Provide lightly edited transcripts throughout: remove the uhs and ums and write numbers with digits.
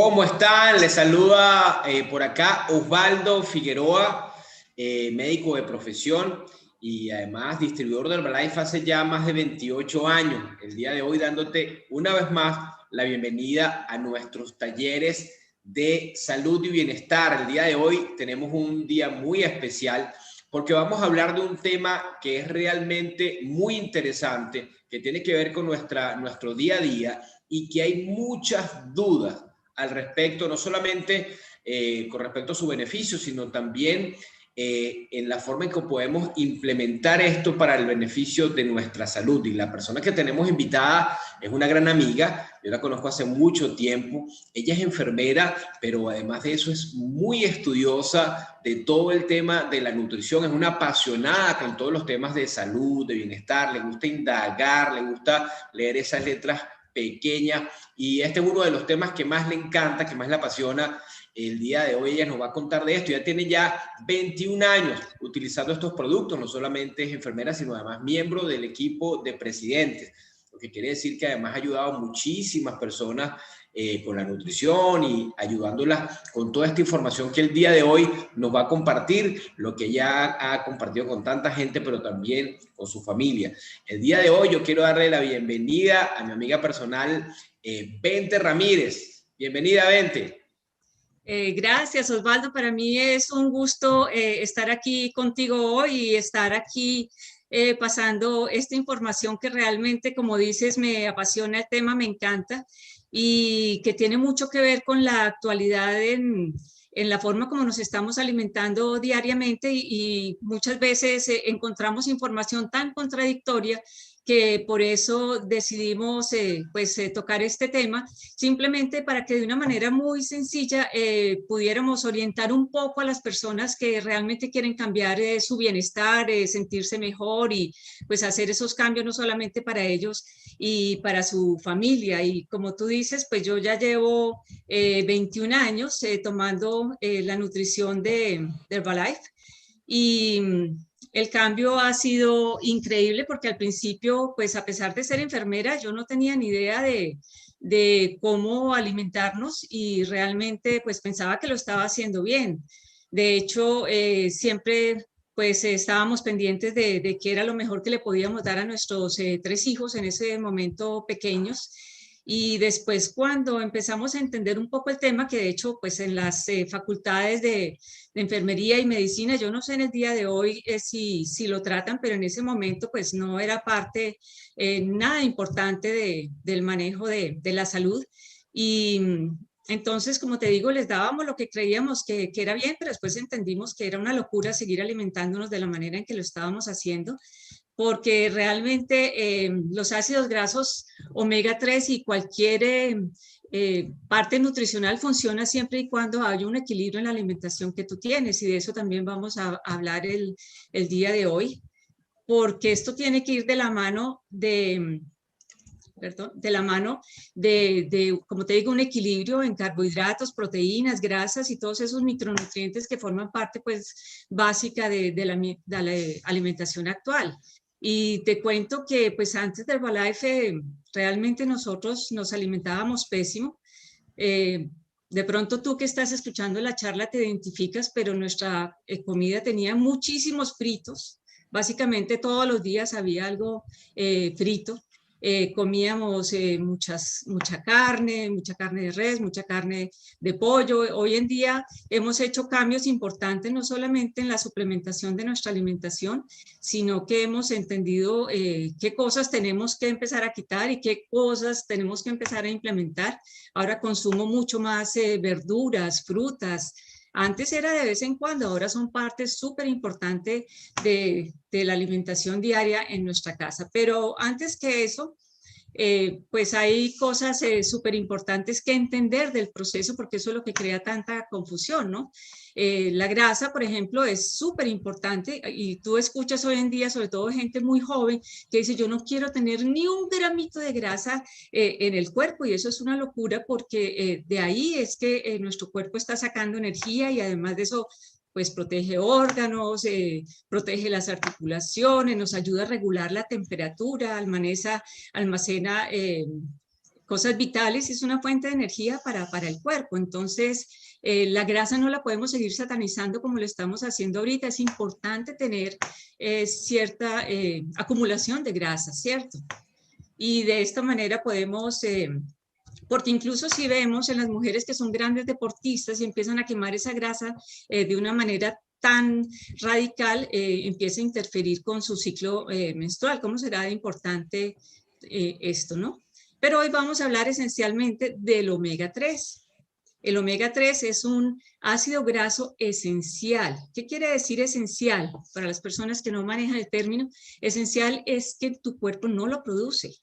¿Cómo están? Les saluda por acá Osvaldo Figueroa, médico de profesión y además distribuidor de Herbalife hace ya más de 28 años. El día de hoy dándote una vez más la bienvenida a nuestros talleres de salud y bienestar. El día de hoy tenemos un día muy especial porque vamos a hablar de un tema que es realmente muy interesante, que tiene que ver con nuestro día a día y que hay muchas dudas al respecto, no solamente con respecto a su beneficio, sino también en la forma en que podemos implementar esto para el beneficio de nuestra salud. Y la persona que tenemos invitada es una gran amiga, yo la conozco hace mucho tiempo, ella es enfermera, pero además de eso es muy estudiosa de todo el tema de la nutrición, es una apasionada con todos los temas de salud, de bienestar, le gusta indagar, le gusta leer esas letras pequeñas y este es uno de los temas que más le encanta, que más le apasiona. El día de hoy ella nos va a contar de esto. Ya tiene ya 21 años utilizando estos productos, no solamente es enfermera, sino además miembro del equipo de presidentes, lo que quiere decir que además ha ayudado a muchísimas personas con la nutrición y ayudándolas con toda esta información que el día de hoy nos va a compartir, lo que ella ha compartido con tanta gente, pero también con su familia. El día de hoy yo quiero darle la bienvenida a mi amiga personal, Bente Ramírez. Bienvenida, Bente. Gracias, Osvaldo. Para mí es un gusto estar aquí contigo hoy y estar aquí pasando esta información que realmente, como dices, me apasiona el tema, me encanta y que tiene mucho que ver con la actualidad en la forma como nos estamos alimentando diariamente y muchas veces encontramos información tan contradictoria que por eso decidimos tocar este tema, simplemente para que de una manera muy sencilla pudiéramos orientar un poco a las personas que realmente quieren cambiar su bienestar, sentirse mejor y pues hacer esos cambios no solamente para ellos y para su familia. Y como tú dices, pues yo ya llevo 21 años tomando la nutrición de Herbalife y el cambio ha sido increíble porque al principio, pues a pesar de ser enfermera, yo no tenía ni idea de cómo alimentarnos y realmente pues pensaba que lo estaba haciendo bien. De hecho, siempre pues estábamos pendientes de qué era lo mejor que le podíamos dar a nuestros 3 hijos en ese momento pequeños. Y después cuando empezamos a entender un poco el tema, que de hecho pues en las facultades de enfermería y medicina, yo no sé en el día de hoy si lo tratan, pero en ese momento pues no era parte nada importante del manejo de la salud. Y entonces, como te digo, les dábamos lo que creíamos que era bien, pero después entendimos que era una locura seguir alimentándonos de la manera en que lo estábamos haciendo, porque realmente los ácidos grasos omega 3 y cualquier parte nutricional funciona siempre y cuando haya un equilibrio en la alimentación que tú tienes, y de eso también vamos a hablar el día de hoy, porque esto tiene que ir de la mano como te digo, un equilibrio en carbohidratos, proteínas, grasas y todos esos micronutrientes que forman parte pues básica de la alimentación actual. Y te cuento que pues antes del Herbalife realmente nosotros nos alimentábamos pésimo. De pronto tú que estás escuchando la charla te identificas, pero nuestra comida tenía muchísimos fritos. Básicamente todos los días había algo frito. Comíamos mucha carne de res, mucha carne de pollo. Hoy en día hemos hecho cambios importantes, no solamente en la suplementación de nuestra alimentación, sino que hemos entendido qué cosas tenemos que empezar a quitar y qué cosas tenemos que empezar a implementar. Ahora consumo mucho más verduras, frutas. Antes era de vez en cuando, ahora son parte súper importante de la alimentación diaria en nuestra casa. Pero antes que eso, pues hay cosas súper importantes que entender del proceso, porque eso es lo que crea tanta confusión, ¿no? La grasa, por ejemplo, es súper importante y tú escuchas hoy en día, sobre todo gente muy joven, que dice, yo no quiero tener ni un gramito de grasa en el cuerpo, y eso es una locura porque de ahí es que nuestro cuerpo está sacando energía y además de eso pues protege órganos, protege las articulaciones, nos ayuda a regular la temperatura, almacena cosas vitales, es una fuente de energía para el cuerpo. Entonces, la grasa no la podemos seguir satanizando como lo estamos haciendo ahorita. Es importante tener cierta acumulación de grasa, ¿cierto? Y de esta manera podemos, porque incluso si vemos en las mujeres que son grandes deportistas y empiezan a quemar esa grasa de una manera tan radical, empieza a interferir con su ciclo menstrual. ¿Cómo será de importante esto, no? Pero hoy vamos a hablar esencialmente del omega 3. El omega 3 es un ácido graso esencial. ¿Qué quiere decir esencial? Para las personas que no manejan el término, esencial es que tu cuerpo no lo produce.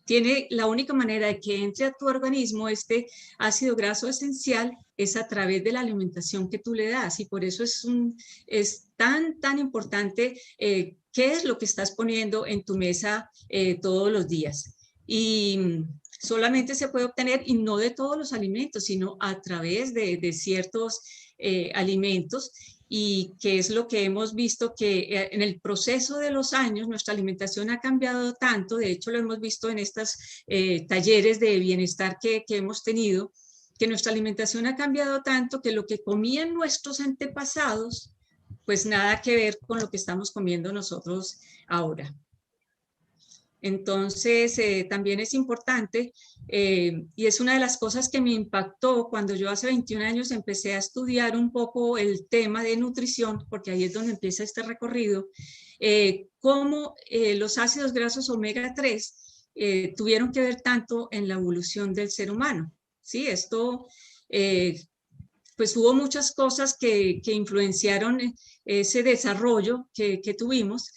Tiene la única manera de que entre a tu organismo este ácido graso esencial es a través de la alimentación que tú le das, y por eso es tan importante qué es lo que estás poniendo en tu mesa todos los días. Y solamente se puede obtener, y no de todos los alimentos, sino a través de ciertos alimentos, y que es lo que hemos visto que en el proceso de los años nuestra alimentación ha cambiado tanto. De hecho lo hemos visto en estos talleres de bienestar que hemos tenido, que nuestra alimentación ha cambiado tanto que lo que comían nuestros antepasados, pues nada que ver con lo que estamos comiendo nosotros ahora. Entonces, también es importante, y es una de las cosas que me impactó cuando yo hace 21 años empecé a estudiar un poco el tema de nutrición, porque ahí es donde empieza este recorrido, cómo los ácidos grasos omega 3 tuvieron que ver tanto en la evolución del ser humano. Sí, esto, pues hubo muchas cosas que influenciaron ese desarrollo que tuvimos,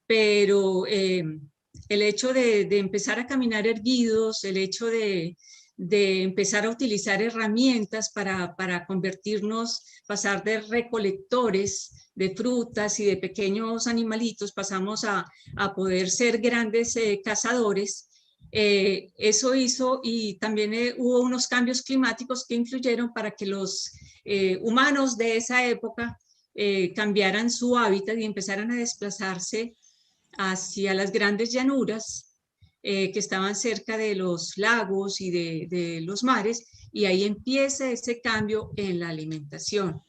pero el hecho de empezar a caminar erguidos, el hecho de empezar a utilizar herramientas para convertirnos, pasar de recolectores de frutas y de pequeños animalitos, pasamos a poder ser grandes cazadores. Eso hizo, y también hubo unos cambios climáticos que influyeron para que los humanos de esa época cambiaran su hábitat y empezaran a desplazarse hacia las grandes llanuras que estaban cerca de los lagos y de los mares, y ahí empieza ese cambio en la alimentación.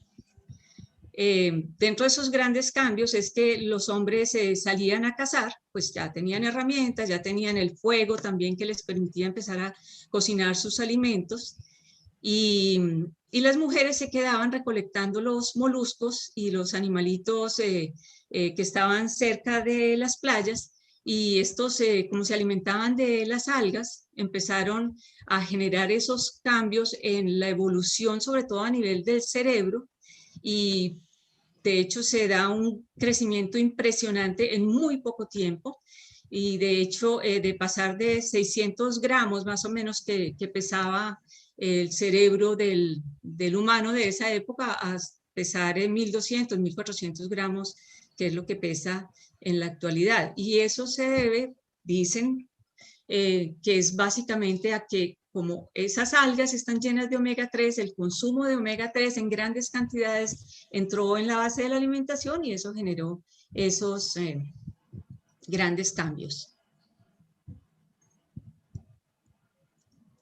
Dentro de esos grandes cambios es que los hombres salían a cazar, pues ya tenían herramientas, ya tenían el fuego también que les permitía empezar a cocinar sus alimentos, y las mujeres se quedaban recolectando los moluscos y los animalitos que estaban cerca de las playas, y estos, como se alimentaban de las algas, empezaron a generar esos cambios en la evolución, sobre todo a nivel del cerebro, y de hecho se da un crecimiento impresionante en muy poco tiempo. Y de hecho, de pasar de 600 gramos más o menos que pesaba el cerebro del humano de esa época, a pesar en 1200, 1400 gramos, que es lo que pesa en la actualidad. Y eso se debe, dicen, que es básicamente a que, como esas algas están llenas de omega 3, el consumo de omega 3 en grandes cantidades entró en la base de la alimentación, y eso generó esos grandes cambios.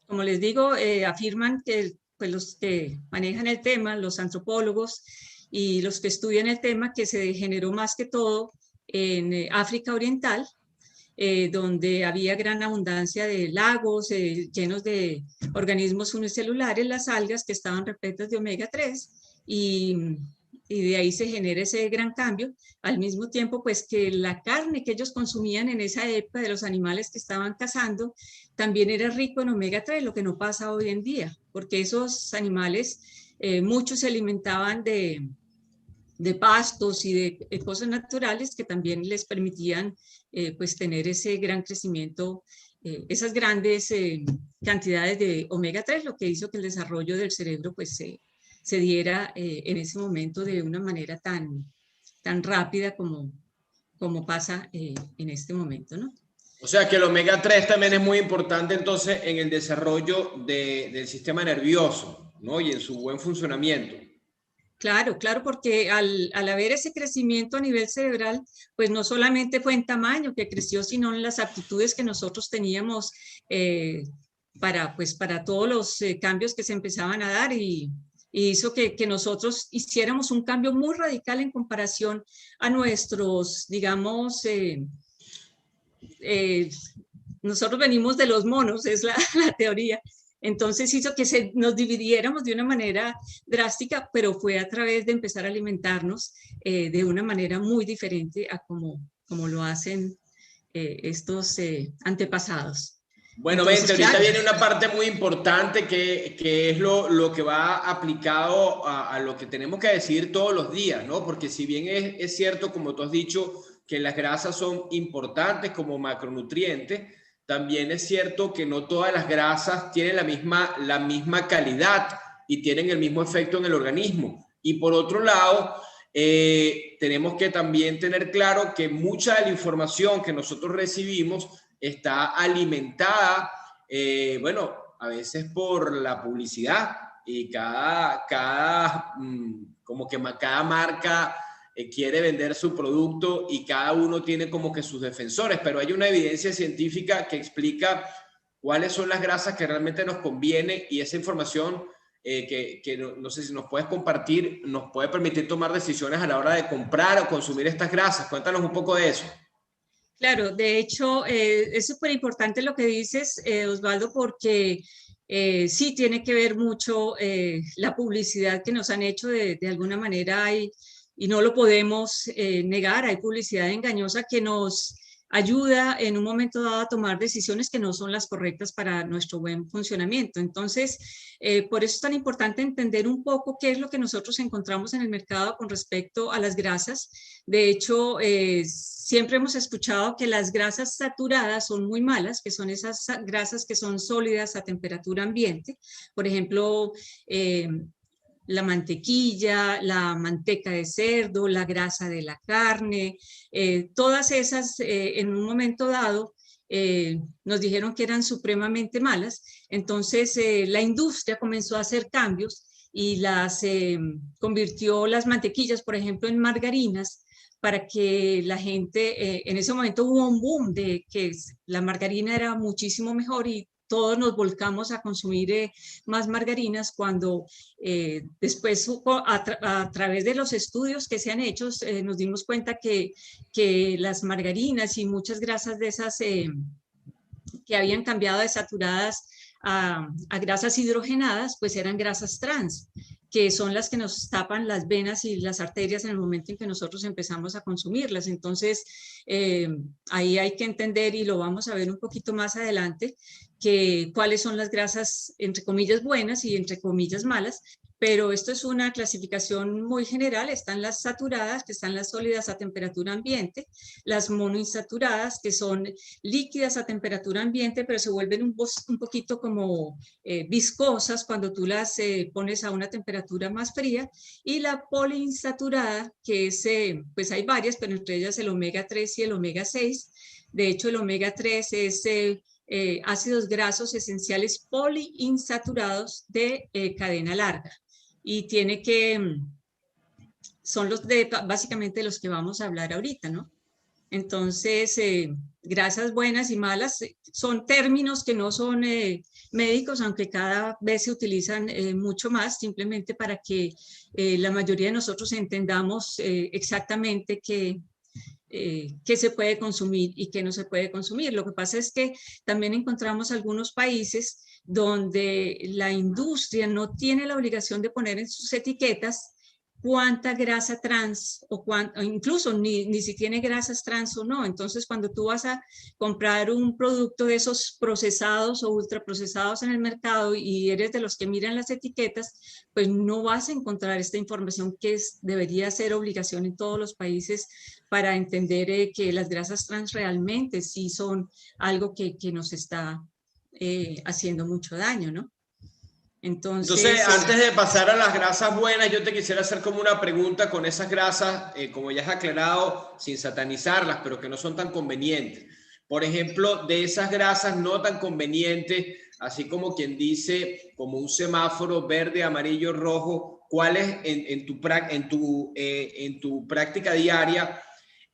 Como les digo, afirman que pues, los que manejan el tema, los antropólogos y los que estudian el tema, que se generó más que todo en África Oriental, donde había gran abundancia de lagos llenos de organismos unicelulares, las algas, que estaban repletas de omega 3, y de ahí se genera ese gran cambio. Al mismo tiempo, pues que la carne que ellos consumían en esa época de los animales que estaban cazando también era rico en omega 3, lo que no pasa hoy en día, porque esos animales, muchos se alimentaban de pastos y de cosas naturales que también les permitían pues tener ese gran crecimiento, esas grandes cantidades de omega 3, lo que hizo que el desarrollo del cerebro pues se diera en ese momento de una manera tan rápida como pasa en este momento, ¿no? O sea que el omega 3 también es muy importante entonces en el desarrollo del sistema nervioso, ¿no? Y en su buen funcionamiento. Claro, claro, porque al haber ese crecimiento a nivel cerebral, pues no solamente fue en tamaño que creció, sino en las aptitudes que nosotros teníamos pues, para todos los cambios que se empezaban a dar y hizo que nosotros hiciéramos un cambio muy radical en comparación a nuestros, digamos, nosotros venimos de los monos, es la teoría. Entonces hizo que nos dividiéramos de una manera drástica, pero fue a través de empezar a alimentarnos de una manera muy diferente a como lo hacen estos antepasados. Bueno, Entonces, vente, ahorita claro, viene una parte muy importante que es lo que va aplicado a lo que tenemos que decidir todos los días, ¿no? Porque si bien es cierto, como tú has dicho, que las grasas son importantes como macronutrientes, también es cierto que no todas las grasas tienen la misma calidad y tienen el mismo efecto en el organismo. Y por otro lado, tenemos que también tener claro que mucha de la información que nosotros recibimos está alimentada, bueno, a veces por la publicidad y como que cada marca quiere vender su producto y cada uno tiene como que sus defensores, pero hay una evidencia científica que explica cuáles son las grasas que realmente nos conviene y esa información que no sé si nos puedes compartir, nos puede permitir tomar decisiones a la hora de comprar o consumir estas grasas. Cuéntanos un poco de eso. claro, de hecho, es súper importante lo que dices, Osvaldo, porque sí tiene que ver mucho la publicidad que nos han hecho de alguna manera y no lo podemos negar. Hay publicidad engañosa que nos ayuda en un momento dado a tomar decisiones que no son las correctas para nuestro buen funcionamiento. Entonces, por eso es tan importante entender un poco qué es lo que nosotros encontramos en el mercado con respecto a las grasas. De hecho, siempre hemos escuchado que las grasas saturadas son muy malas, que son esas grasas que son sólidas a temperatura ambiente. Por ejemplo, la mantequilla, la manteca de cerdo, la grasa de la carne, todas esas en un momento dado nos dijeron que eran supremamente malas. Entonces la industria comenzó a hacer cambios y convirtió las mantequillas, por ejemplo, en margarinas para que la gente, en ese momento hubo un boom de que la margarina era muchísimo mejor y todos nos volcamos a consumir más margarinas cuando después a través de los estudios que se han hecho nos dimos cuenta que las margarinas y muchas grasas de esas que habían cambiado de saturadas a grasas hidrogenadas, pues eran grasas trans, que son las que nos tapan las venas y las arterias en el momento en que nosotros empezamos a consumirlas. Entonces, ahí hay que entender, y lo vamos a ver un poquito más adelante, que cuáles son las grasas, entre comillas, buenas y entre comillas malas, pero esto es una clasificación muy general. Están las saturadas, que están las sólidas a temperatura ambiente, las monoinsaturadas, que son líquidas a temperatura ambiente, pero se vuelven un poquito como viscosas cuando tú las pones a una temperatura más fría, y la poliinsaturada, que es, pues hay varias, pero entre ellas el omega 3 y el omega 6. De hecho, el omega 3 es ácidos grasos esenciales poliinsaturados de cadena larga y son básicamente los que vamos a hablar ahorita, ¿no? Entonces, grasas buenas y malas son términos que no son médicos, aunque cada vez se utilizan mucho más, simplemente para que la mayoría de nosotros entendamos exactamente qué se puede consumir y qué no se puede consumir. Lo que pasa es que también encontramos algunos países donde la industria no tiene la obligación de poner en sus etiquetas cuánta grasa trans o incluso ni si tiene grasas trans o no. Entonces, cuando tú vas a comprar un producto de esos procesados o ultraprocesados en el mercado y eres de los que miran las etiquetas, pues no vas a encontrar esta información que debería ser obligación en todos los países para entender que las grasas trans realmente sí son algo que nos está haciendo mucho daño, ¿no? Entonces, Entonces, antes de pasar a las grasas buenas, yo te quisiera hacer como una pregunta con esas grasas, como ya has aclarado, sin satanizarlas, pero que no son tan convenientes. Por ejemplo, de esas grasas no tan convenientes, así como quien dice, como un semáforo verde, amarillo, rojo, ¿cuáles en tu práctica diaria,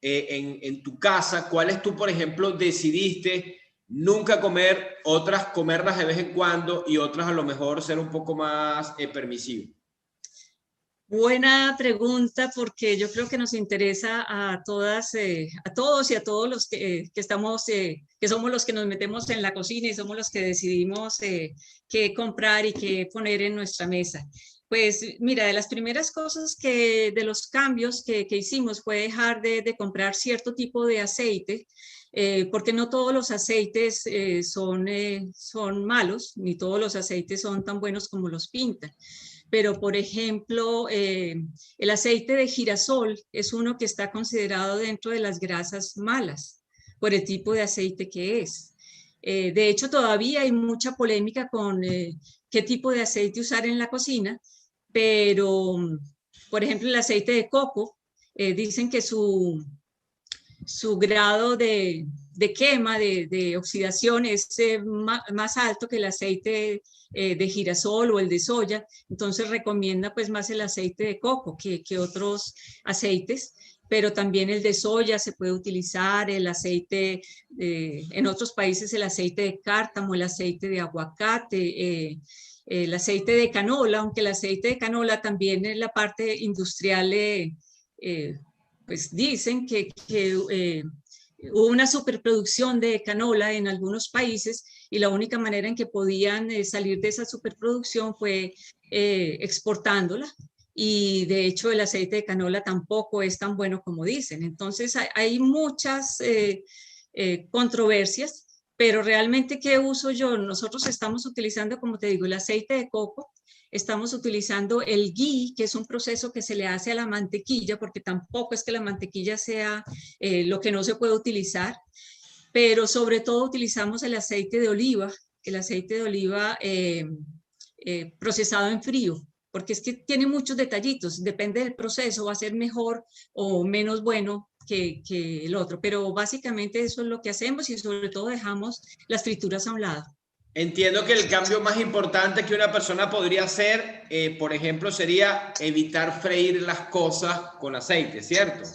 en tu casa, cuáles tú, por ejemplo, decidiste nunca comer, otras comerlas de vez en cuando y otras a lo mejor ser un poco más permisivo? Buena pregunta, porque yo creo que nos interesa a todas, a todos y a todos los que estamos, que somos los que nos metemos en la cocina y somos los que decidimos qué comprar y qué poner en nuestra mesa. Pues mira, de las primeras cosas de los cambios que hicimos fue dejar de comprar cierto tipo de aceite, porque no todos los aceites son malos, ni todos los aceites son tan buenos como los pintan. Pero, por ejemplo, el aceite de girasol es uno que está considerado dentro de las grasas malas por el tipo de aceite que es. De hecho, todavía hay mucha polémica con qué tipo de aceite usar en la cocina, pero, por ejemplo, el aceite de coco, dicen que su grado de quema, de oxidación es más alto que el aceite de girasol o el de soya, entonces recomienda pues más el aceite de coco que otros aceites, pero también el de soya se puede utilizar, el aceite, en otros países el aceite de cártamo, el aceite de aguacate, el aceite de canola, aunque el aceite de canola también en la parte industrial pues dicen que hubo una superproducción de canola en algunos países y la única manera en que podían salir de esa superproducción fue exportándola. Y de hecho el aceite de canola tampoco es tan bueno como dicen. Entonces hay muchas controversias, pero realmente ¿qué uso yo? Nosotros estamos utilizando, como te digo, el aceite de coco. Estamos utilizando el ghee, que es un proceso que se le hace a la mantequilla, porque tampoco es que la mantequilla sea lo que no se puede utilizar, pero sobre todo utilizamos el aceite de oliva procesado en frío, porque es que tiene muchos detallitos, depende del proceso, va a ser mejor o menos bueno que el otro, pero básicamente eso es lo que hacemos y sobre todo dejamos las frituras a un lado. Entiendo que el cambio más importante que una persona podría hacer, por ejemplo, sería evitar freír las cosas con aceite, ¿cierto?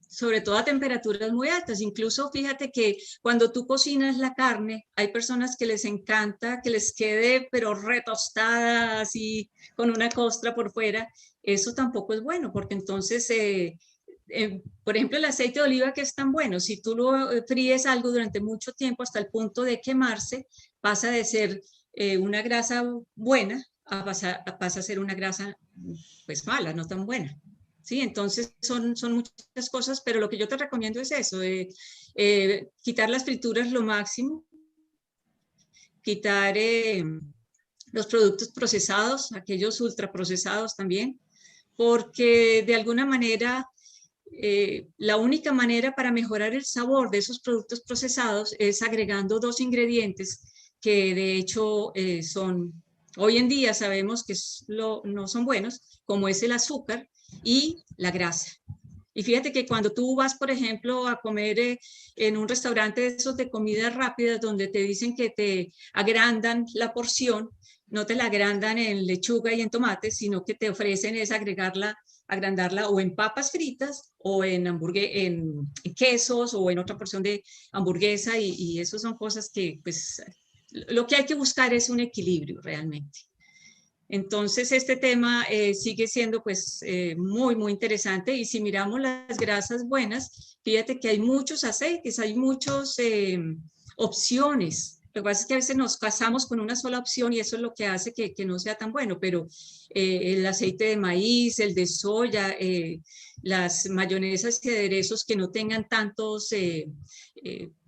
Sobre todo a temperaturas muy altas. Incluso fíjate que cuando tú cocinas la carne, hay personas que les encanta que les quede pero retostada, así con una costra por fuera. Eso tampoco es bueno, porque entonces, por ejemplo, el aceite de oliva que es tan bueno, si tú lo fríes algo durante mucho tiempo hasta el punto de quemarse, pasa de ser una grasa buena pasa a ser una grasa pues mala, no tan buena. Sí, entonces son muchas cosas, pero lo que yo te recomiendo es eso, quitar las frituras lo máximo, quitar los productos procesados, aquellos ultraprocesados también, porque de alguna manera la única manera para mejorar el sabor de esos productos procesados es agregando dos ingredientes que de hecho hoy en día sabemos que no son buenos, como es el azúcar y la grasa. Y fíjate que cuando tú vas, por ejemplo, a comer en un restaurante de esos de comida rápida, donde te dicen que te agrandan la porción, no te la agrandan en lechuga y en tomate, sino que te ofrecen es agrandarla o en papas fritas o en quesos o en otra porción de hamburguesa y eso son cosas que pues lo que hay que buscar es un equilibrio realmente. Entonces, este tema sigue siendo pues muy interesante y si miramos las grasas buenas, fíjate que hay muchos aceites, hay muchas opciones. Lo que pasa es que a veces nos casamos con una sola opción y eso es lo que hace que no sea tan bueno, pero el aceite de maíz, el de soya, las mayonesas y aderezos que no tengan tantos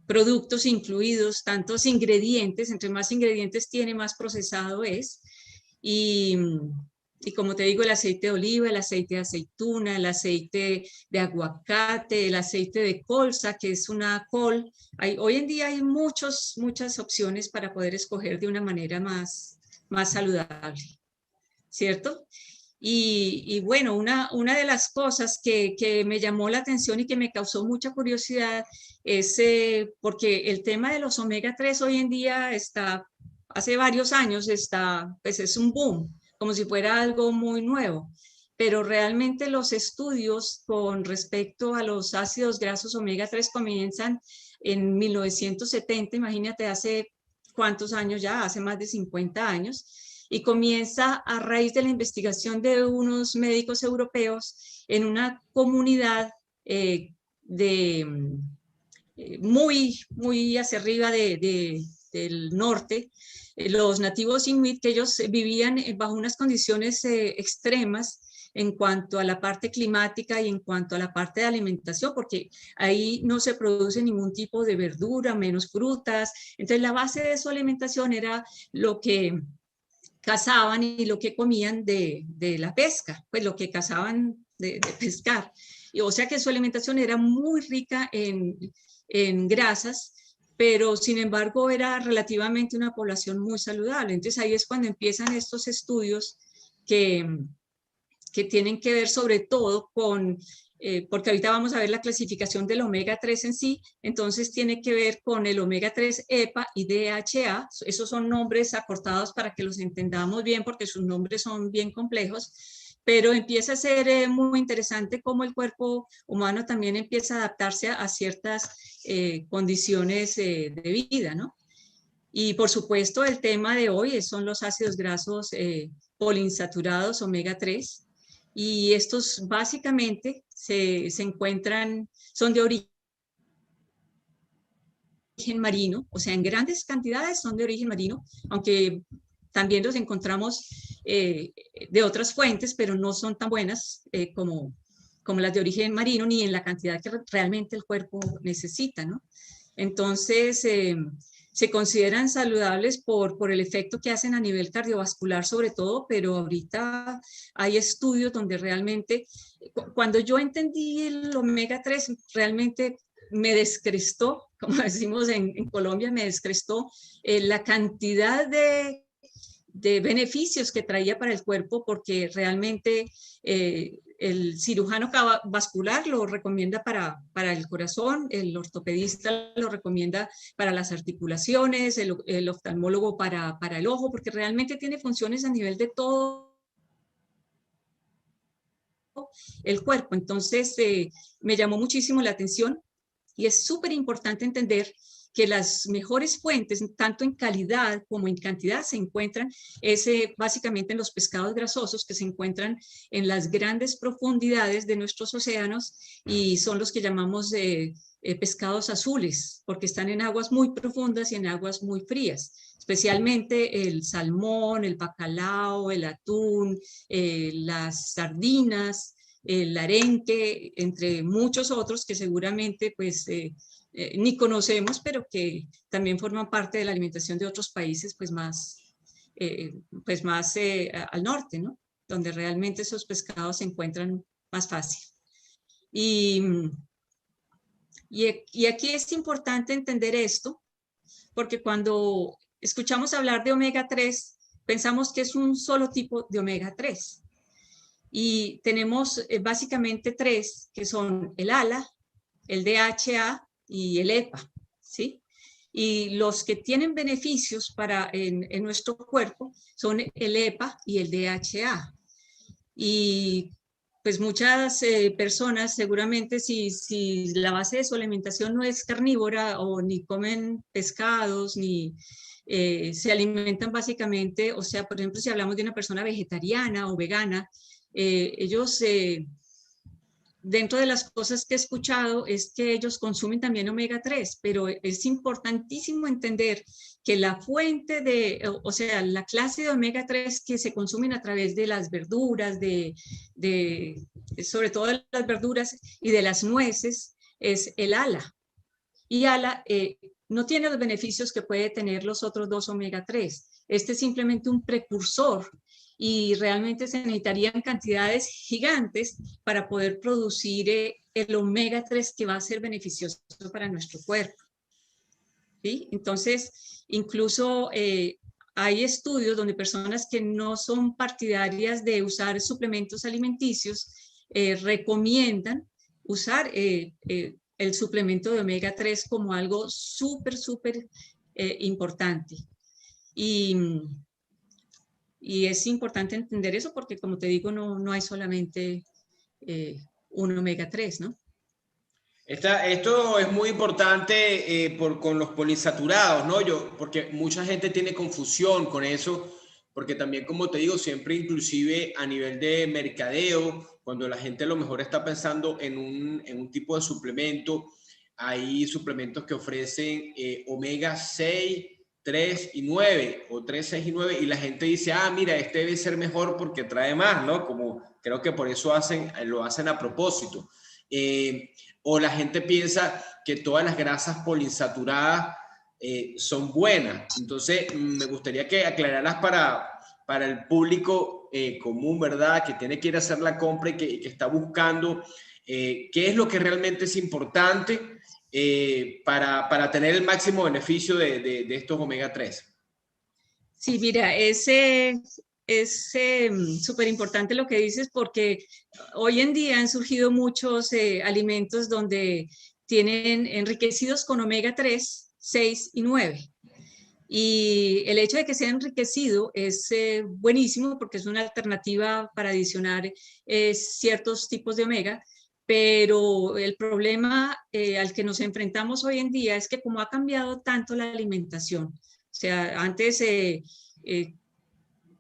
productos incluidos, tantos ingredientes, entre más ingredientes tiene, más procesado es. Y, y como te digo, el aceite de oliva, el aceite de aceituna, el aceite de aguacate, el aceite de colza, que es una col. Hoy en día hay muchas opciones para poder escoger de una manera más saludable, ¿cierto? Y bueno, una de las cosas que me llamó la atención y que me causó mucha curiosidad es porque el tema de los omega 3 hoy en día hace varios años pues es un boom, como si fuera algo muy nuevo. pero realmente los estudios con respecto a los ácidos grasos omega 3 comienzan en 1970, imagínate hace cuántos años ya, hace más de 50 años, y comienza a raíz de la investigación de unos médicos europeos en una comunidad muy hacia arriba del norte, los nativos inuit, que ellos vivían bajo unas condiciones extremas en cuanto a la parte climática y en cuanto a la parte de alimentación, porque ahí no se produce ningún tipo de verdura, menos frutas. Entonces la base de su alimentación era lo que cazaban y lo que comían de la pesca, pues lo que cazaban de pescar. Y, o sea que su alimentación era muy rica en grasas, pero sin embargo era relativamente una población muy saludable. Entonces ahí es cuando empiezan estos estudios que tienen que ver sobre todo con, porque ahorita vamos a ver la clasificación del omega 3 en sí, entonces tiene que ver con el omega 3 EPA y DHA, esos son nombres acortados para que los entendamos bien porque sus nombres son bien complejos, pero empieza a ser muy interesante cómo el cuerpo humano también empieza a adaptarse a ciertas condiciones de vida, ¿no? Y por supuesto el tema de hoy son los ácidos grasos poliinsaturados omega 3 y estos básicamente se encuentran, son de origen marino, o sea, en grandes cantidades son de origen marino, aunque también los encontramos de otras fuentes, pero no son tan buenas como las de origen marino, ni en la cantidad que realmente el cuerpo necesita, ¿no? Entonces, se consideran saludables por el efecto que hacen a nivel cardiovascular sobre todo, pero ahorita hay estudios donde realmente, cuando yo entendí el omega 3, realmente me descrestó, como decimos en Colombia, me descrestó la cantidad de beneficios que traía para el cuerpo, porque realmente el cirujano vascular lo recomienda para el corazón, el ortopedista lo recomienda para las articulaciones, el oftalmólogo para el ojo, porque realmente tiene funciones a nivel de todo el cuerpo. Entonces, me llamó muchísimo la atención y es súper importante entender que las mejores fuentes, tanto en calidad como en cantidad, se encuentran básicamente en los pescados grasosos que se encuentran en las grandes profundidades de nuestros océanos y son los que llamamos pescados azules, porque están en aguas muy profundas y en aguas muy frías, especialmente el salmón, el bacalao, el atún, las sardinas, el arenque, entre muchos otros que seguramente pues ni conocemos, pero que también forman parte de la alimentación de otros países pues más al norte, ¿no? Donde realmente esos pescados se encuentran más fácil. Y aquí es importante entender esto, porque cuando escuchamos hablar de omega 3, pensamos que es un solo tipo de omega 3. Y tenemos básicamente tres, que son el ALA, el DHA y el EPA, ¿sí? Y los que tienen beneficios en nuestro cuerpo son el EPA y el DHA. Y pues muchas personas seguramente si la base de su alimentación no es carnívora o ni comen pescados ni se alimentan básicamente, o sea, por ejemplo, si hablamos de una persona vegetariana o vegana, ellos dentro de las cosas que he escuchado es que ellos consumen también omega 3, pero es importantísimo entender que la fuente o sea, la clase de omega 3 que se consumen a través de las verduras, sobre todo de las verduras y de las nueces, es el ALA. Y ALA no tiene los beneficios que puede tener los otros dos omega 3. Este es simplemente un precursor y realmente se necesitarían cantidades gigantes para poder producir el omega 3 que va a ser beneficioso para nuestro cuerpo. ¿Sí? Entonces, incluso hay estudios donde personas que no son partidarias de usar suplementos alimenticios recomiendan usar el suplemento de omega 3 como algo súper importante. Y Y es importante entender eso porque, como te digo, no hay solamente un omega 3, ¿no? Esto es muy importante con los poliinsaturados, ¿no? Porque mucha gente tiene confusión con eso, porque también, como te digo, siempre inclusive a nivel de mercadeo, cuando la gente a lo mejor está pensando en un tipo de suplemento, hay suplementos que ofrecen omega 6, 3 y 9, o 3, 6 y 9, y la gente dice, ah, mira, este debe ser mejor porque trae más, ¿no? Como creo que por eso lo hacen a propósito. O la gente piensa que todas las grasas poliinsaturadas son buenas. Entonces, me gustaría que aclararas para el público común, ¿verdad? Que tiene que ir a hacer la compra y que está buscando qué es lo que realmente es importante para tener el máximo beneficio de estos omega 3. Sí, mira, es súper importante lo que dices porque hoy en día han surgido muchos alimentos donde tienen enriquecidos con omega 3, 6 y 9. Y el hecho de que sea enriquecido es buenísimo porque es una alternativa para adicionar ciertos tipos de omega, pero el problema al que nos enfrentamos hoy en día es que como ha cambiado tanto la alimentación, o sea, antes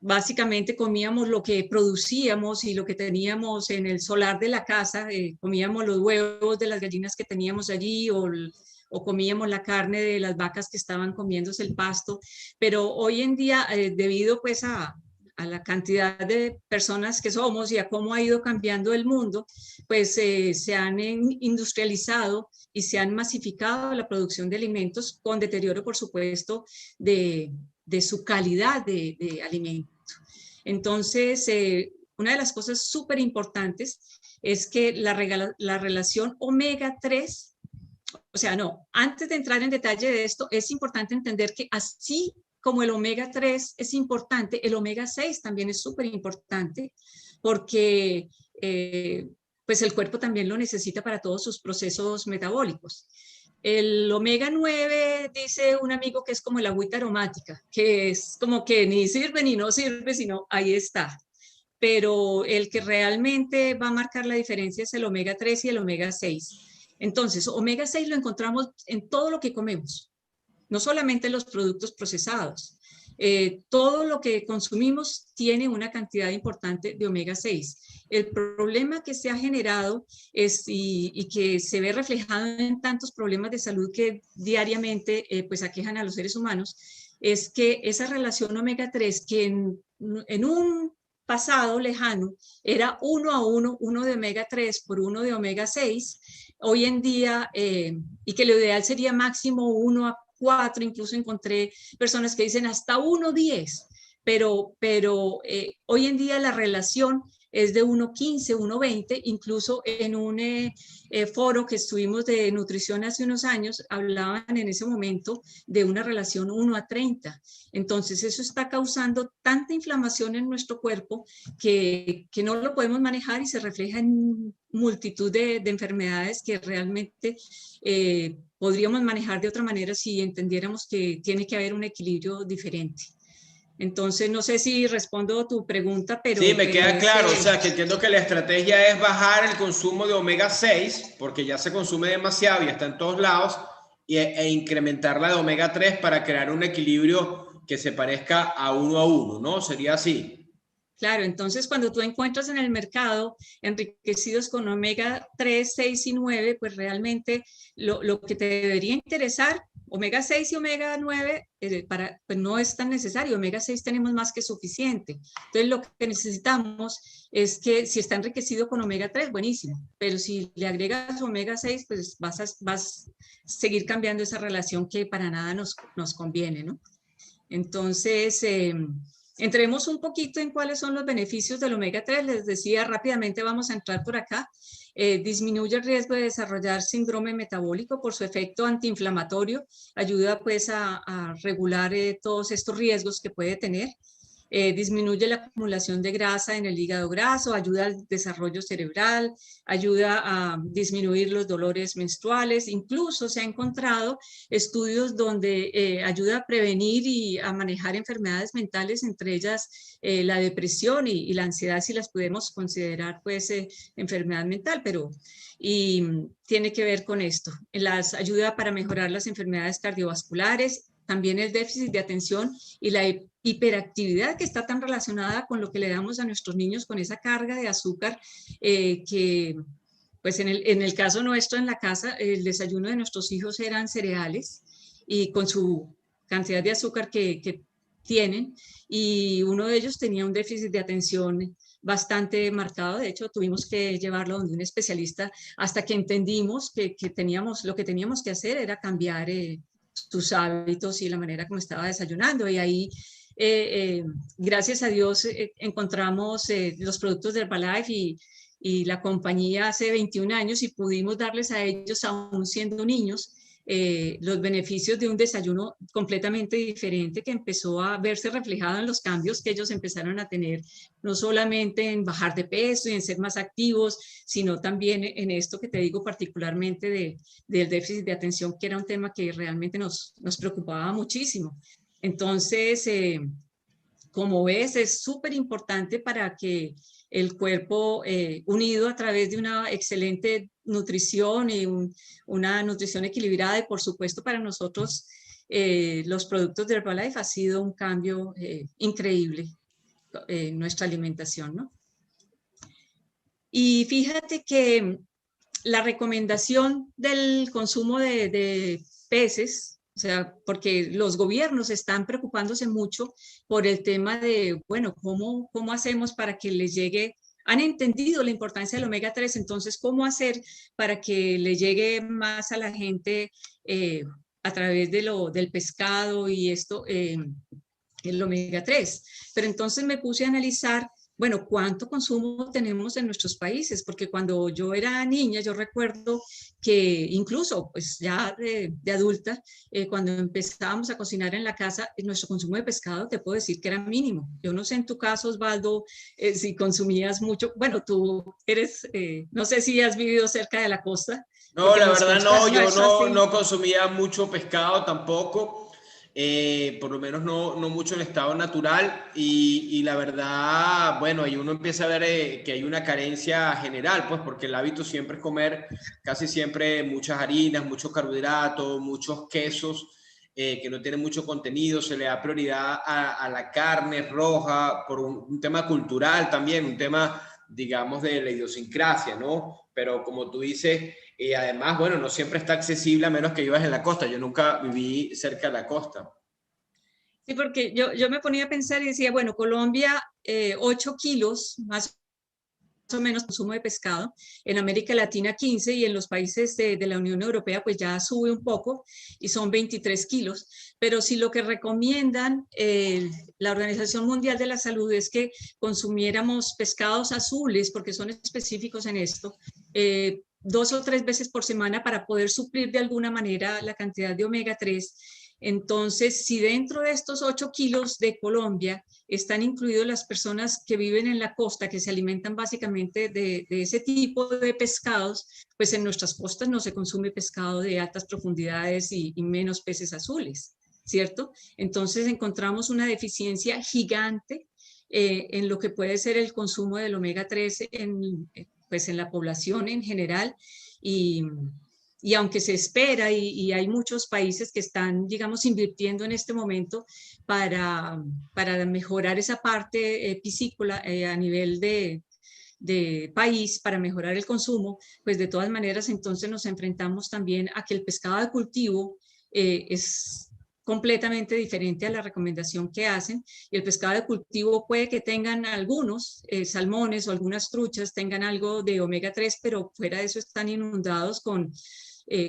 básicamente comíamos lo que producíamos y lo que teníamos en el solar de la casa, comíamos los huevos de las gallinas que teníamos allí o comíamos la carne de las vacas que estaban comiéndose el pasto, pero hoy en día, debido pues a la cantidad de personas que somos y a cómo ha ido cambiando el mundo, pues se han industrializado y se han masificado la producción de alimentos con deterioro, por supuesto, de su calidad de alimento. Entonces, una de las cosas súper importantes es que la relación omega 3, o sea, no, antes de entrar en detalle de esto, es importante entender que así como el omega 3 es importante, el omega 6 también es súper importante porque pues el cuerpo también lo necesita para todos sus procesos metabólicos. El omega 9 dice un amigo que es como el agüita aromática, que es como que ni sirve ni no sirve, sino ahí está. Pero el que realmente va a marcar la diferencia es el omega 3 y el omega 6. Entonces, omega 6 lo encontramos en todo lo que comemos, no solamente en los productos procesados. Todo lo que consumimos tiene una cantidad importante de omega 6. El problema que se ha generado y que se ve reflejado en tantos problemas de salud que diariamente pues aquejan a los seres humanos, es que esa relación omega 3 que en un pasado lejano era 1 a 1, uno de omega 3 por uno de omega 6, hoy en día, y que lo ideal sería máximo 1 a 4, incluso encontré personas que dicen hasta 1,10, pero hoy en día la relación es de 1,15, 1,20, incluso en un foro que estuvimos de nutrición hace unos años, hablaban en ese momento de una relación 1 a 30. Entonces eso está causando tanta inflamación en nuestro cuerpo que no lo podemos manejar y se refleja en multitud de enfermedades que realmente podríamos manejar de otra manera si entendiéramos que tiene que haber un equilibrio diferente. Entonces, no sé si respondo a tu pregunta, pero... Sí, me queda claro, o sea, que entiendo que la estrategia es bajar el consumo de omega 6, porque ya se consume demasiado y está en todos lados, e incrementar la de omega 3 para crear un equilibrio que se parezca a 1 a 1, ¿no? Sería así. Claro, entonces cuando tú encuentras en el mercado enriquecidos con omega 3, 6 y 9, pues realmente lo que te debería interesar, omega 6 y omega 9, pues no es tan necesario, omega 6 tenemos más que suficiente. Entonces lo que necesitamos es que si está enriquecido con omega 3, buenísimo, pero si le agregas omega 6, pues vas a seguir cambiando esa relación que para nada nos conviene, ¿no? Entonces... entremos un poquito en cuáles son los beneficios del omega 3. Les decía rápidamente, vamos a entrar por acá. Disminuye el riesgo de desarrollar síndrome metabólico por su efecto antiinflamatorio. Ayuda pues a regular todos estos riesgos que puede tener. disminuye la acumulación de grasa en el hígado graso, ayuda al desarrollo cerebral, ayuda a disminuir los dolores menstruales. Incluso se ha encontrado estudios donde ayuda a prevenir y a manejar enfermedades mentales, entre ellas la depresión y la ansiedad, si las podemos considerar pues enfermedad mental, pero y tiene que ver con esto. Las ayuda para mejorar las enfermedades cardiovasculares, también el déficit de atención y la hiperactividad que está tan relacionada con lo que le damos a nuestros niños, con esa carga de azúcar que pues en el caso nuestro en la casa, el desayuno de nuestros hijos eran cereales y con su cantidad de azúcar que tienen, y uno de ellos tenía un déficit de atención bastante marcado. De hecho, tuvimos que llevarlo donde un especialista hasta que entendimos que teníamos, lo que teníamos que hacer era cambiar sus hábitos y la manera como estaba desayunando. Y ahí, gracias a Dios, encontramos los productos de Herbalife y la compañía hace 21 años y pudimos darles a ellos, aún siendo niños, los beneficios de un desayuno completamente diferente que empezó a verse reflejado en los cambios que ellos empezaron a tener, no solamente en bajar de peso y en ser más activos, sino también en esto que te digo particularmente del déficit de atención, que era un tema que realmente nos preocupaba muchísimo. Entonces, como ves, es súper importante para que el cuerpo, unido a través de una excelente nutrición y una nutrición equilibrada, y por supuesto para nosotros los productos de Herbalife ha sido un cambio increíble en nuestra alimentación, ¿no? Y fíjate que la recomendación del consumo de peces, o sea, porque los gobiernos están preocupándose mucho por el tema de, bueno, ¿cómo hacemos para que les llegue? Han entendido la importancia del omega 3, entonces, ¿cómo hacer para que le llegue más a la gente a través del pescado y esto, el omega 3? Pero entonces me puse a analizar, bueno, ¿cuánto consumo tenemos en nuestros países? Porque cuando yo era niña, yo recuerdo que incluso, pues ya de adulta, cuando empezábamos a cocinar en la casa, nuestro consumo de pescado, te puedo decir que era mínimo. Yo no sé en tu caso, Osvaldo, si consumías mucho. Bueno, tú eres, no sé si has vivido cerca de la costa. No, Porque la en las verdad no, costas no yo es no, así. no consumía mucho pescado tampoco, por lo menos no mucho en estado natural y la verdad, bueno, ahí uno empieza a ver que hay una carencia general, pues porque el hábito siempre es comer casi siempre muchas harinas, muchos carbohidratos, muchos quesos que no tienen mucho contenido, se le da prioridad a la carne roja por un tema cultural también, un tema, digamos, de la idiosincrasia, ¿no? Pero como tú dices, y además, bueno, no siempre está accesible a menos que vivas en la costa. Yo nunca viví cerca de la costa. Sí, porque yo me ponía a pensar y decía, bueno, Colombia, 8 kilos más o menos consumo de pescado, en América Latina 15 y en los países de la Unión Europea pues ya sube un poco y son 23 kilos, pero si lo que recomiendan la Organización Mundial de la Salud es que consumiéramos pescados azules, porque son específicos en esto, 2 o 3 veces por semana para poder suplir de alguna manera la cantidad de omega 3. Entonces, si dentro de estos 8 kilos de Colombia están incluidos las personas que viven en la costa, que se alimentan básicamente de ese tipo de pescados, pues en nuestras costas no se consume pescado de altas profundidades y menos peces azules, ¿cierto? Entonces encontramos una deficiencia gigante en lo que puede ser el consumo del omega 3 pues en la población en general. Y aunque se espera y hay muchos países que están, digamos, invirtiendo en este momento para mejorar esa parte piscícola a nivel de país, para mejorar el consumo, pues de todas maneras entonces nos enfrentamos también a que el pescado de cultivo es completamente diferente a la recomendación que hacen, y el pescado de cultivo puede que tengan algunos salmones o algunas truchas, tengan algo de omega 3, pero fuera de eso están inundados con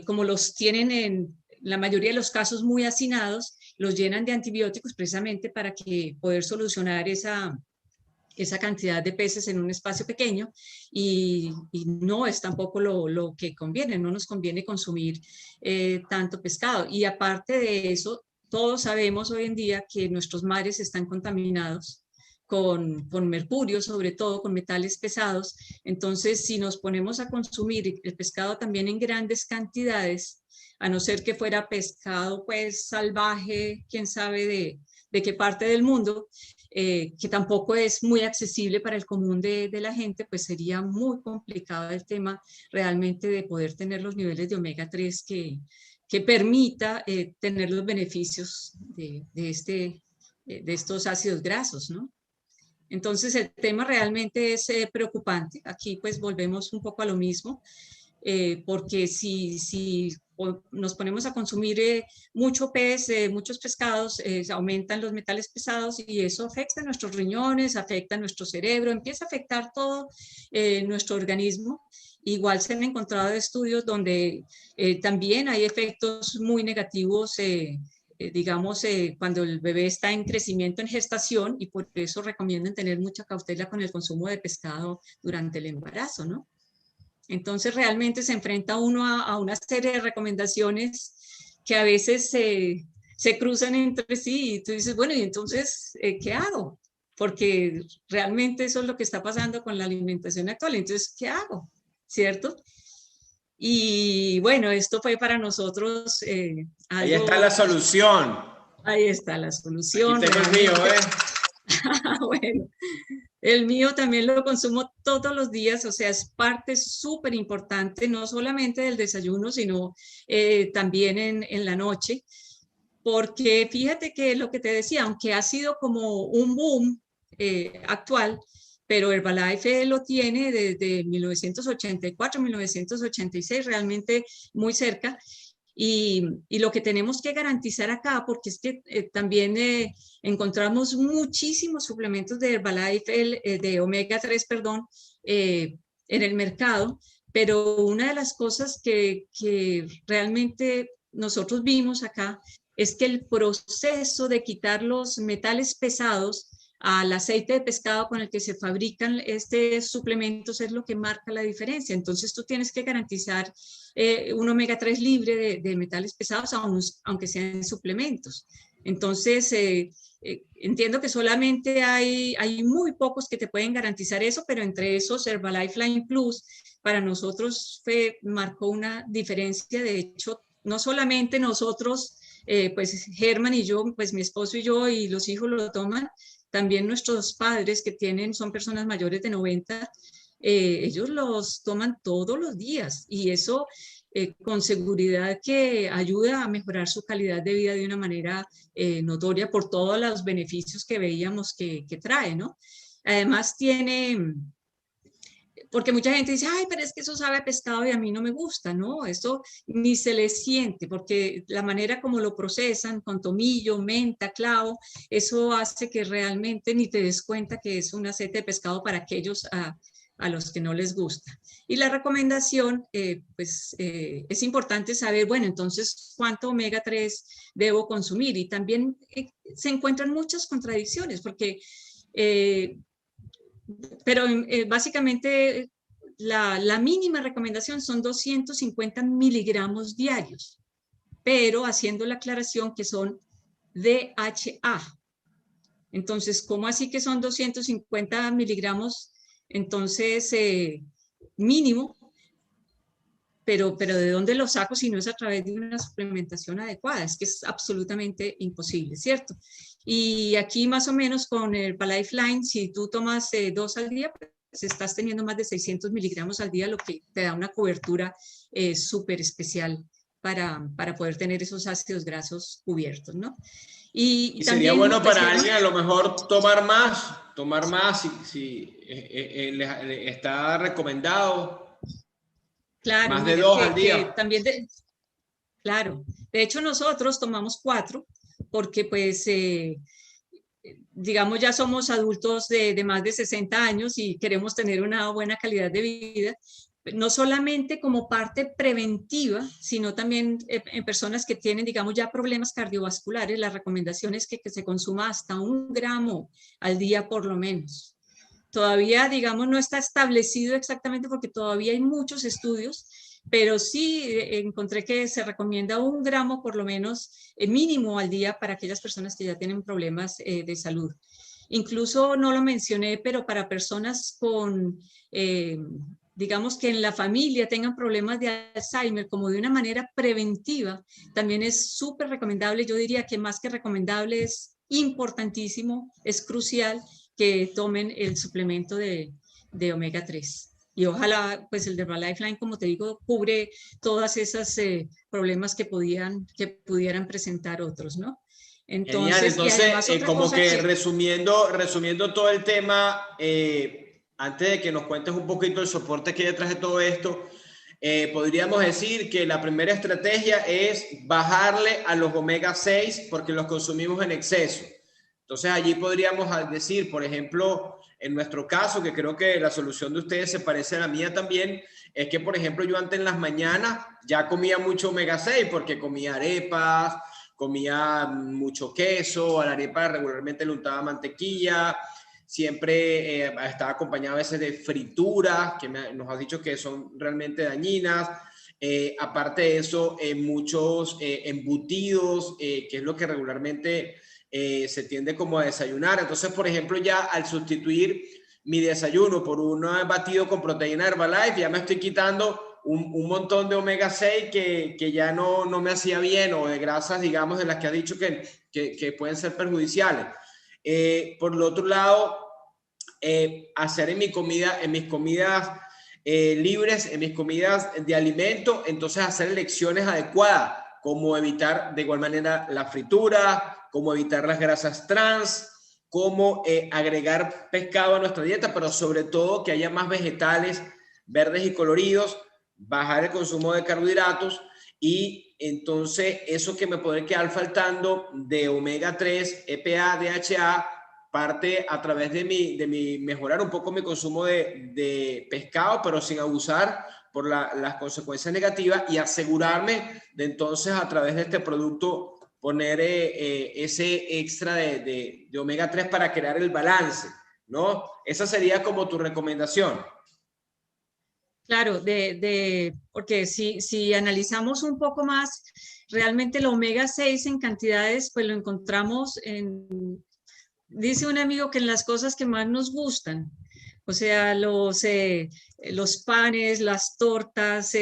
como los tienen en la mayoría de los casos muy hacinados, los llenan de antibióticos precisamente para que poder solucionar esa cantidad de peces en un espacio pequeño, y no es tampoco lo que conviene, no nos conviene consumir tanto pescado. Y aparte de eso, todos sabemos hoy en día que nuestros mares están contaminados con mercurio, sobre todo con metales pesados. Entonces, si nos ponemos a consumir el pescado también en grandes cantidades, a no ser que fuera pescado pues salvaje, quién sabe de qué parte del mundo, que tampoco es muy accesible para el común de la gente, pues sería muy complicado el tema realmente de poder tener los niveles de omega 3 que permita tener los beneficios de estos ácidos grasos, ¿no? Entonces el tema realmente es preocupante. Aquí pues volvemos un poco a lo mismo, porque si nos ponemos a consumir mucho pez, muchos pescados, aumentan los metales pesados y eso afecta a nuestros riñones, afecta a nuestro cerebro, empieza a afectar todo nuestro organismo. Igual se han encontrado estudios donde también hay efectos muy negativos, digamos, cuando el bebé está en crecimiento, en gestación, y por eso recomiendan tener mucha cautela con el consumo de pescado durante el embarazo, ¿no? Entonces realmente se enfrenta uno a una serie de recomendaciones que a veces se cruzan entre sí y tú dices, bueno, ¿y entonces qué hago? Porque realmente eso es lo que está pasando con la alimentación actual. Entonces, ¿qué hago? ¿Cierto? Y bueno, esto fue para nosotros Ahí está la algo, solución. ahí está la Aquí solución tengo el mío, realmente. ¿eh? Bueno, el mío también lo consumo todos los días, o sea, es parte súper importante, no solamente del desayuno, sino también en la noche, porque fíjate que lo que te decía, aunque ha sido como un boom actual, pero Herbalife lo tiene desde 1984, 1986, realmente muy cerca. Y lo que tenemos que garantizar acá, porque es que también encontramos muchísimos suplementos de Herbalife, de omega 3, perdón, en el mercado, pero una de las cosas que realmente nosotros vimos acá es que el proceso de quitar los metales pesados al aceite de pescado con el que se fabrican estos suplementos es lo que marca la diferencia. Entonces tú tienes que garantizar un omega 3 libre de metales pesados, aunque sean suplementos. Entonces, entiendo que solamente hay muy pocos que te pueden garantizar eso, pero entre esos Herbalife Line Plus para nosotros marcó una diferencia. De hecho, no solamente nosotros, pues Germán y yo, pues mi esposo y yo y los hijos lo toman, también nuestros padres que son personas mayores de 90, ellos los toman todos los días y eso con seguridad que ayuda a mejorar su calidad de vida de una manera notoria por todos los beneficios que veíamos que trae, ¿no? Además tiene, porque mucha gente dice, ay, pero es que eso sabe a pescado y a mí no me gusta, ¿no? Eso ni se le siente, porque la manera como lo procesan, con tomillo, menta, clavo, eso hace que realmente ni te des cuenta que es un aceite de pescado para aquellos a los que no les gusta. Y la recomendación, es importante saber, bueno, entonces, ¿cuánto omega 3 debo consumir? Y también se encuentran muchas contradicciones, porque pero básicamente la mínima recomendación son 250 miligramos diarios, pero haciendo la aclaración que son DHA. Entonces, ¿cómo así que son 250 miligramos? Entonces, mínimo, pero ¿de dónde lo saco si no es a través de una suplementación adecuada? Es que es absolutamente imposible, ¿cierto? Y aquí más o menos con el Herbalife Line, si tú tomas 2 al día, pues estás teniendo más de 600 miligramos al día, lo que te da una cobertura súper especial para poder tener esos ácidos grasos cubiertos, ¿no? Y sería También, bueno pues, para alguien a lo mejor tomar más si está recomendado, claro, más de mira, 2 al que día. también, claro, de hecho nosotros tomamos 4 porque pues digamos, ya somos adultos de más de 60 años y queremos tener una buena calidad de vida, no solamente como parte preventiva, sino también en personas que tienen, digamos, ya problemas cardiovasculares. La recomendación es que se consuma hasta 1 gramo al día por lo menos. Todavía, digamos, no está establecido exactamente porque todavía hay muchos estudios, pero sí encontré que se recomienda 1 gramo por lo menos mínimo al día para aquellas personas que ya tienen problemas de salud. Incluso no lo mencioné, pero para personas con, digamos que en la familia tengan problemas de Alzheimer, como de una manera preventiva, también es súper recomendable. Yo diría que más que recomendable es importantísimo, es crucial que tomen el suplemento de omega 3. Y ojalá, pues el de Herbalife, como te digo, cubre todas esas problemas que pudieran presentar otros, ¿no? Genial, Entonces, y entonces, además otra como cosa que que, resumiendo todo el tema, antes de que nos cuentes un poquito el soporte que hay detrás de todo esto, podríamos decir que la primera estrategia es bajarle a los omega 6 porque los consumimos en exceso. Entonces allí podríamos decir, por ejemplo, en nuestro caso, que creo que la solución de ustedes se parece a la mía también, es que, por ejemplo, yo antes en las mañanas ya comía mucho omega 6 porque comía arepas, comía mucho queso, a la arepa regularmente le untaba mantequilla, siempre estaba acompañado a veces de frituras, que nos has dicho que son realmente dañinas. Aparte de eso, muchos embutidos, que es lo que regularmente se tiende como a desayunar. Entonces, por ejemplo, ya al sustituir mi desayuno por un batido con proteína Herbalife, ya me estoy quitando un montón de omega 6 que ya no me hacía bien, o de grasas, digamos, de las que has dicho que pueden ser perjudiciales. Por el otro lado, hacer en mis comidas libres, en mis comidas de alimento, entonces hacer elecciones adecuadas, como evitar de igual manera la fritura, como evitar las grasas trans, como agregar pescado a nuestra dieta, pero sobre todo que haya más vegetales verdes y coloridos, bajar el consumo de carbohidratos y entonces eso que me puede quedar faltando de omega 3, EPA, DHA, parte a través de mi mejorar un poco mi consumo de pescado, pero sin abusar por las consecuencias negativas y asegurarme de entonces a través de este producto poner ese extra de omega 3 para crear el balance, ¿no? Esa sería como tu recomendación. claro, porque si analizamos un poco más, realmente el omega 6 en cantidades, pues lo encontramos dice un amigo que en las cosas que más nos gustan, o sea, los panes, las tortas,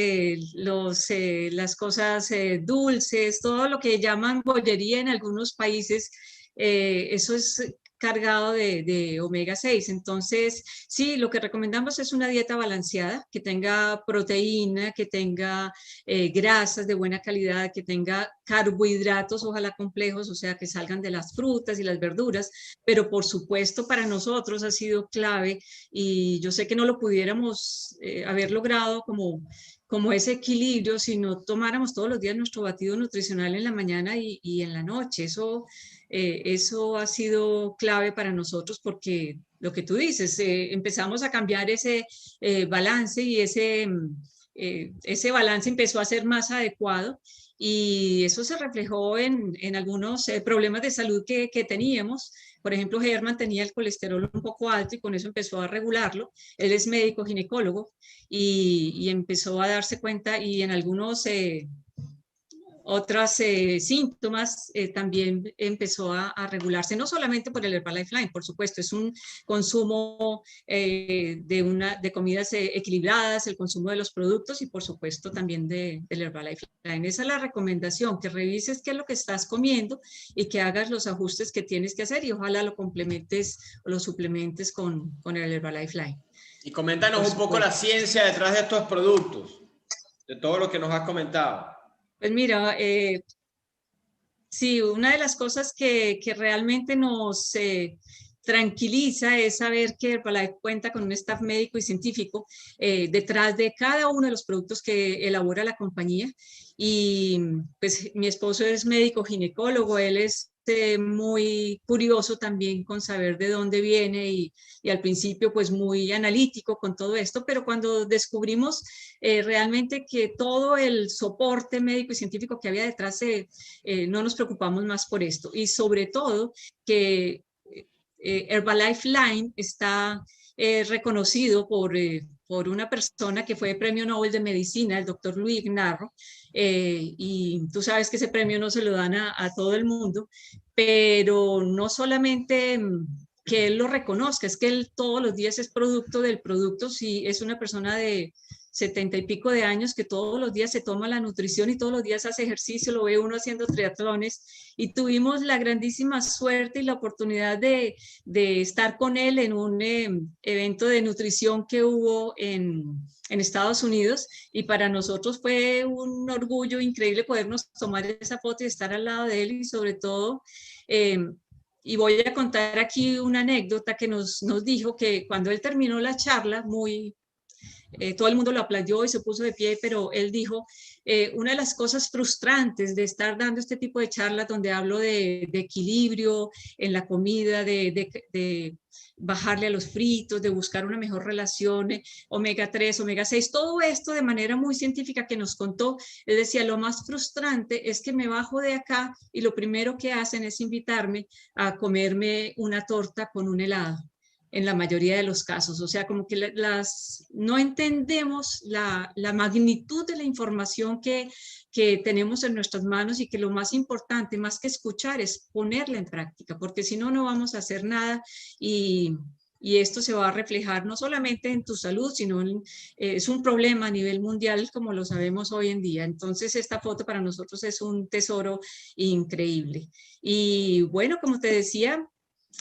las cosas dulces, todo lo que llaman bollería en algunos países, eso es cargado de omega 6. Entonces, sí, lo que recomendamos es una dieta balanceada, que tenga proteína, que tenga grasas de buena calidad, que tenga carbohidratos, ojalá complejos, o sea, que salgan de las frutas y las verduras, pero por supuesto para nosotros ha sido clave y yo sé que no lo pudiéramos haber logrado como ese equilibrio si no tomáramos todos los días nuestro batido nutricional en la mañana y en la noche. Eso ha sido clave para nosotros porque lo que tú dices, empezamos a cambiar ese balance y ese balance empezó a ser más adecuado y eso se reflejó en algunos problemas de salud que teníamos. Por ejemplo, Germán tenía el colesterol un poco alto y con eso empezó a regularlo. Él es médico ginecólogo y empezó a darse cuenta y en algunos otros síntomas también empezó a regularse, no solamente por el Herbalife Line, por supuesto, es un consumo de comidas equilibradas, el consumo de los productos y por supuesto también del Herbalife Line. Esa es la recomendación, que revises qué es lo que estás comiendo y que hagas los ajustes que tienes que hacer y ojalá lo complementes o lo suplementes con el Herbalife Line. Y coméntanos un poco la ciencia detrás de estos productos, de todo lo que nos has comentado. Pues mira, sí, una de las cosas que realmente nos tranquiliza es saber que Herbalife cuenta con un staff médico y científico detrás de cada uno de los productos que elabora la compañía. Y pues mi esposo es médico ginecólogo, él es muy curioso también con saber de dónde viene y al principio pues muy analítico con todo esto, pero cuando descubrimos realmente que todo el soporte médico y científico que había detrás no nos preocupamos más por esto. Y sobre todo que Herbalife Line está reconocido por una persona que fue premio Nobel de Medicina, el doctor Luis Narro, y tú sabes que ese premio no se lo dan a todo el mundo, pero no solamente que él lo reconozca, es que él todos los días es producto del producto, si es una persona de 70 y pico de años que todos los días se toma la nutrición y todos los días hace ejercicio, lo ve uno haciendo triatlones, y tuvimos la grandísima suerte y la oportunidad de estar con él en un evento de nutrición que hubo en Estados Unidos, y para nosotros fue un orgullo increíble podernos tomar esa foto y estar al lado de él, y sobre todo, y voy a contar aquí una anécdota que nos dijo que cuando él terminó la charla, todo el mundo lo aplaudió y se puso de pie, pero él dijo, una de las cosas frustrantes de estar dando este tipo de charlas donde hablo de equilibrio en la comida, de bajarle a los fritos, de buscar una mejor relación, omega 3, omega 6, todo esto de manera muy científica que nos contó. Él decía, lo más frustrante es que me bajo de acá y lo primero que hacen es invitarme a comerme una torta con un helado, en la mayoría de los casos. O sea, como que no entendemos la magnitud de la información que tenemos en nuestras manos, y que lo más importante, más que escuchar, es ponerla en práctica, porque si no, no vamos a hacer nada, y esto se va a reflejar no solamente en tu salud, sino es un problema a nivel mundial, como lo sabemos hoy en día. Entonces, esta foto para nosotros es un tesoro increíble. Y bueno, como te decía,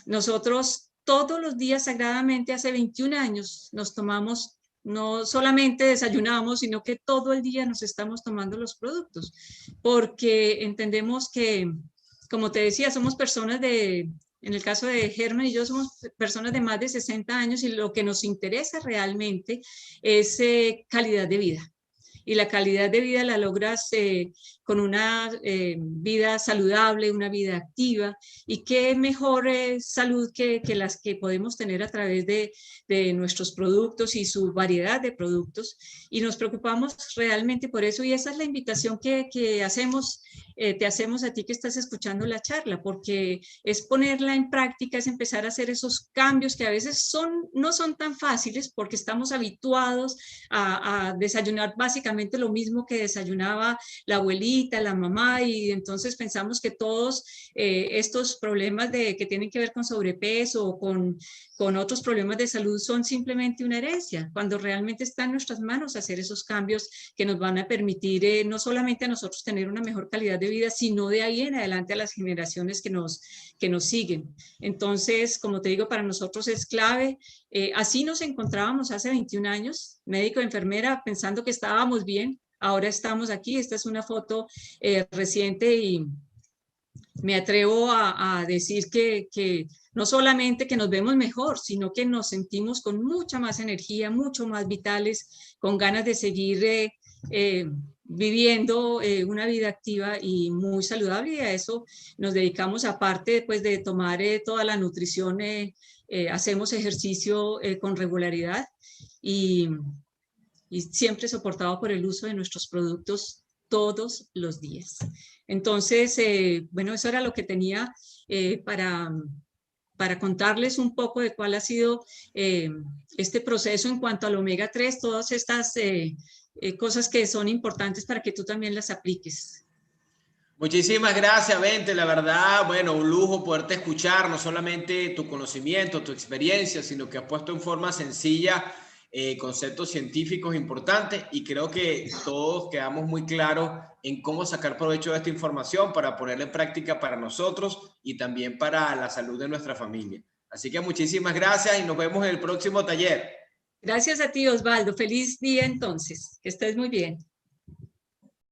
nosotros todos los días sagradamente hace 21 años nos tomamos, no solamente desayunamos, sino que todo el día nos estamos tomando los productos, porque entendemos que, como te decía, somos personas en el caso de Germán y yo, somos personas de más de 60 años, y lo que nos interesa realmente es calidad de vida. Y la calidad de vida la logras con una vida saludable, una vida activa, y qué mejor salud que las que podemos tener a través de nuestros productos y su variedad de productos, y nos preocupamos realmente por eso, y esa es la invitación que hacemos, te hacemos a ti que estás escuchando la charla, porque es ponerla en práctica, es empezar a hacer esos cambios que a veces no son tan fáciles, porque estamos habituados a desayunar básicamente lo mismo que desayunaba la abuelita, la mamá, y entonces pensamos que todos estos problemas que tienen que ver con sobrepeso o con otros problemas de salud son simplemente una herencia, cuando realmente está en nuestras manos hacer esos cambios que nos van a permitir no solamente a nosotros tener una mejor calidad de vida, sino de ahí en adelante a las generaciones que nos siguen. Entonces, como te digo, para nosotros es clave. Así nos encontrábamos hace 21 años, médico, enfermera, pensando que estábamos bien. Ahora estamos aquí. Esta es una foto reciente, y me atrevo a decir que no solamente que nos vemos mejor, sino que nos sentimos con mucha más energía, mucho más vitales, con ganas de seguir viviendo una vida activa y muy saludable, y a eso nos dedicamos, aparte pues, de tomar toda la nutrición, hacemos ejercicio con regularidad, y siempre soportado por el uso de nuestros productos todos los días. Entonces, bueno, eso era lo que tenía para contarles un poco de cuál ha sido este proceso en cuanto al omega 3, todas estas cosas que son importantes para que tú también las apliques. Muchísimas gracias, Bente. La verdad, bueno, un lujo poderte escuchar, no solamente tu conocimiento, tu experiencia, sino que has puesto en forma sencilla conceptos científicos importantes, y creo que todos quedamos muy claros en cómo sacar provecho de esta información para ponerla en práctica para nosotros y también para la salud de nuestra familia. Así que muchísimas gracias y nos vemos en el próximo taller. Gracias a ti, Osvaldo. Feliz día entonces. Que estés muy bien.